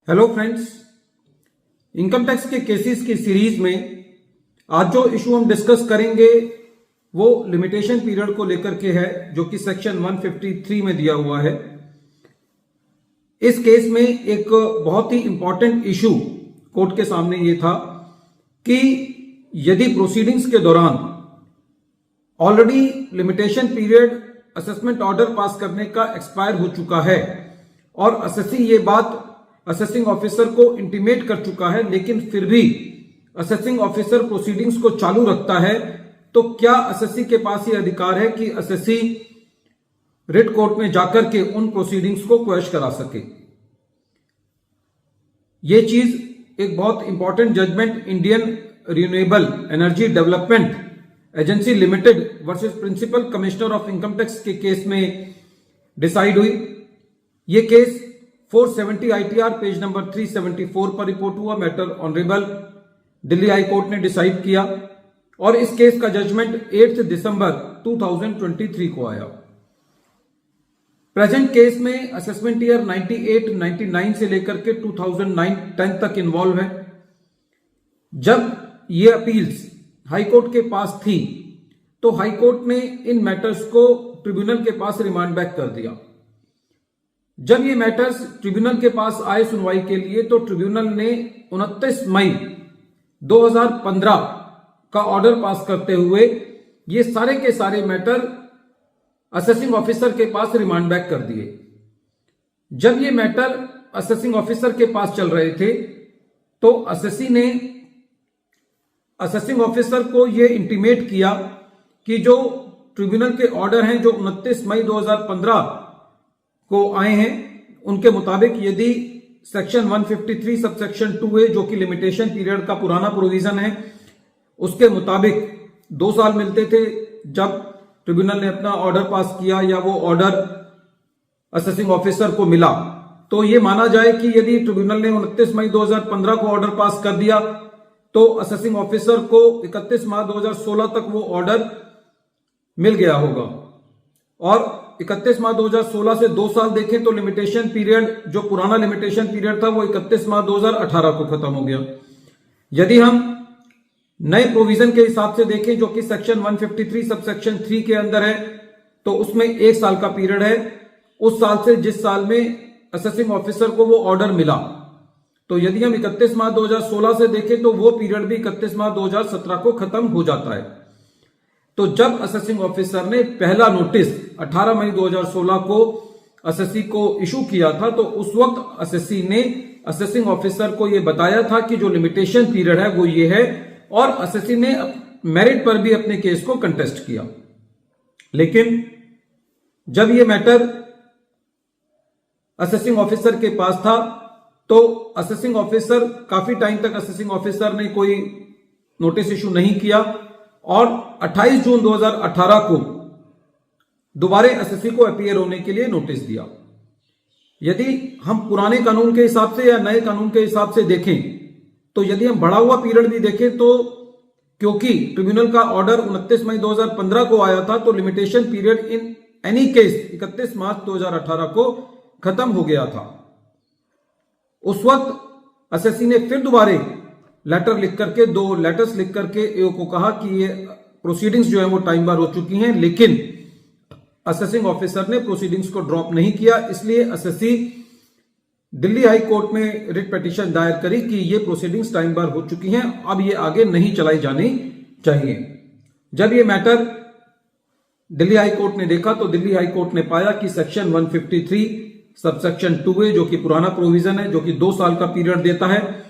Hello friends, income tax के cases की series में आज जो इशू हम डिस्कस करेंगे वो लिमिटेशन पीरियड को लेकर के है, जो कि सेक्शन 153 में दिया हुआ है। इस केस में एक बहुत ही इंपॉर्टेंट इशू कोर्ट के सामने ये था कि यदि प्रोसीडिंग्स के दौरान already limitation period assessment order pass करने का एक्सपायर हो चुका है और असेसी ये बात असेसिंग ऑफिसर को इंटीमेट कर चुका है, लेकिन फिर भी असेसिंग ऑफिसर प्रोसीडिंग्स को चालू रखता है, तो क्या असेसी के पास ये अधिकार है कि असेसी रिट कोर्ट में जाकर के उन प्रोसीडिंग्स को क्वैश करा सके। ये चीज एक बहुत important judgment Indian renewable energy development agency limited versus principal commissioner of income tax के केस में डिसाइड हुई। ये केस 470 ITR पेज नंबर 374 पर रिपोर्ट हुआ। Matter honourable Delhi high court ने डिसाइड किया और इस केस का जजमेंट 8 दिसंबर 2023 को आया। प्रेजेंट केस में असेसमेंट ईयर 98, 99 से लेकर के 2009-10 तक इन्वॉल्व है। जब ये अपील्स हाई कोर्ट के पास थी तो हाई कोर्ट ने इन मैटर्स को ट्रिब्यूनल के पास रिमांड बैक कर दिया। जब ये मैटर्स ट्रिब्यूनल के पास आए सुनवाई के लिए, तो ट्रिब्यूनल ने 29 मई 2015 का ऑर्डर पास करते हुए ये सारे के सारे मैटर असेसिंग ऑफिसर के पास रिमांड बैक कर दिए। जब ये मैटर असेसिंग ऑफिसर के पास चल रहे थे तो असेसी ने असेसिंग ऑफिसर को ये इंटीमेट किया कि जो ट्रिब्यूनल के ऑर्डर हैं जो 29 मई 2015 को आए हैं, उनके मुताबिक यदि सेक्शन 153 सबसेक्शन 2A जो कि लिमिटेशन पीरियड का पुराना प्रोविजन है, उसके मुताबिक 2 साल मिलते थे जब ट्रिब्यूनल ने अपना ऑर्डर पास किया या वो ऑर्डर असेसिंग ऑफिसर को मिला, तो ये माना जाए कि यदि ट्रिब्यूनल ने 29 मई 2015 को ऑर्डर पास कर दिया तो असेसिंग ऑफिसर को 31 मार्च 2016 तक वो ऑर्डर मिल गया होगा। और 31 मार्च 2016 से 2 साल देखें तो लिमिटेशन पीरियड, जो पुराना लिमिटेशन पीरियड था, वो 31 मार्च 2018 को खत्म हो गया। यदि हम नए प्रोविजन के हिसाब से देखें जो कि सेक्शन 153 सबसेक्शन 3 के अंदर है, तो उसमें 1 साल का पीरियड है उस साल से जिस साल में असेसिंग ऑफिसर को वो ऑर्डर मिला। तो यदि हम 31 मार्च 2016 से देखें तो वो पीरियड भी 31 मार्च 2017 को खत्म हो जाता है। तो जब असेसिंग ऑफिसर ने पहला नोटिस 18 मई 2016 को असेसी को इशू किया था, तो उस वक्त असेसी ने असेसिंग ऑफिसर को यह बताया था कि जो लिमिटेशन पीरियड है वो ये है, और असेसी ने मेरिट पर भी अपने केस को कंटेस्ट किया। लेकिन जब ये मैटर असेसिंग ऑफिसर के पास था तो असेसिंग ऑफिसर काफी टाइम तक असेसिंग ऑफिसर ने कोई नोटिस इशू नहीं किया और 28 जून 2018 को दोबारा असेसी को अपीयर होने के लिए नोटिस दिया। यदि हम पुराने कानून के हिसाब से या नए कानून के हिसाब से देखें, तो यदि हम बढ़ा हुआ पीरियड भी देखें तो क्योंकि ट्रिब्यूनल का ऑर्डर 29 मई 2015 को आया था, तो limitation period in any case 31 मार्च 2018 को खत्म हो गया था। उस वक्त असेसी ने फिर दोबारा लेटर लिख करके, 2 लेटर्स लिख करके एओ को कहा कि ये प्रोसीडिंग्स जो है वो टाइम बार हो चुकी हैं, लेकिन असेसिंग ऑफिसर ने प्रोसीडिंग्स को ड्रॉप नहीं किया। इसलिए असेसी दिल्ली हाई कोर्ट में रिट पिटीशन दायर करी कि ये प्रोसीडिंग्स टाइम बार हो चुकी हैं, अब ये आगे नहीं चलाई जानी चाहिए। जब ये मैटर दिल्ली हाई कोर्ट ने देखा तो दिल्ली हाई कोर्ट ने पाया कि सेक्शन 153 सबसेक्शन 2A जो कि पुराना प्रोविजन है, जो कि 2 साल का पीरियड देता है,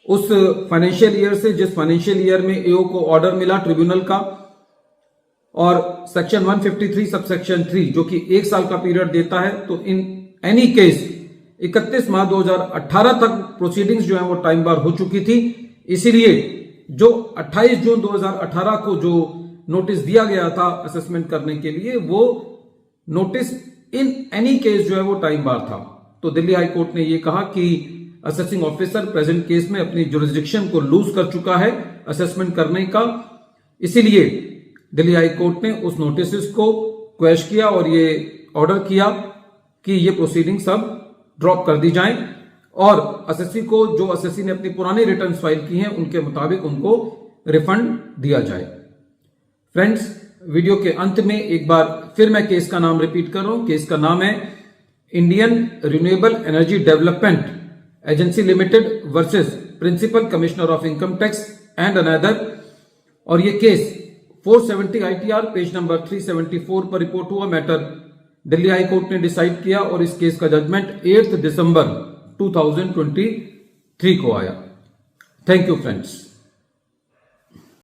उस फाइनेंशियल ईयर से जिस फाइनेंशियल ईयर में एओ को ऑर्डर मिला ट्रिब्यूनल का, और सेक्शन 153 सबसेक्शन 3 जो कि 1 साल का पीरियड देता है, तो इन एनी केस 31 मार्च 2018 तक प्रोसीडिंग्स जो है वो टाइम बार हो चुकी थी। इसीलिए जो 28 जून 2018 को जो नोटिस दिया गया था असेसमेंट करने के लिए, वो नोटिस इन एनी केस जो है वो टाइम बार था। तो दिल्ली हाई कोर्ट ने ये कहा कि असेसिंग ऑफिसर प्रेजेंट केस में अपनी जुरिस्डिक्शन को लूज कर चुका है असेसमेंट करने का। इसीलिए दिल्ली हाई कोर्ट ने उस नोटिस को क्वैश किया और ये ऑर्डर किया कि ये प्रोसीडिंग सब ड्रॉप कर दी जाएं। और एसएससी को, जो एसएससी ने अपनी पुरानी रिटर्न फाइल की हैं उनके मुताबिक उनको रिफंड दिया जाए। फ्रेंड्स, वीडियो के अंत में एक बार फिर मैं केस का नाम रिपीट कर रहा हूं। केस का नाम है Indian renewable energy development agency limited versus principal commissioner of income tax and another, और ये केस 470 ITR पेज नंबर 374 पर रिपोर्ट हुआ। मैटर दिल्ली हाई कोर्ट ने डिसाइड किया और इस केस का जजमेंट 8 दिसंबर 2023 को आया। Thank you friends.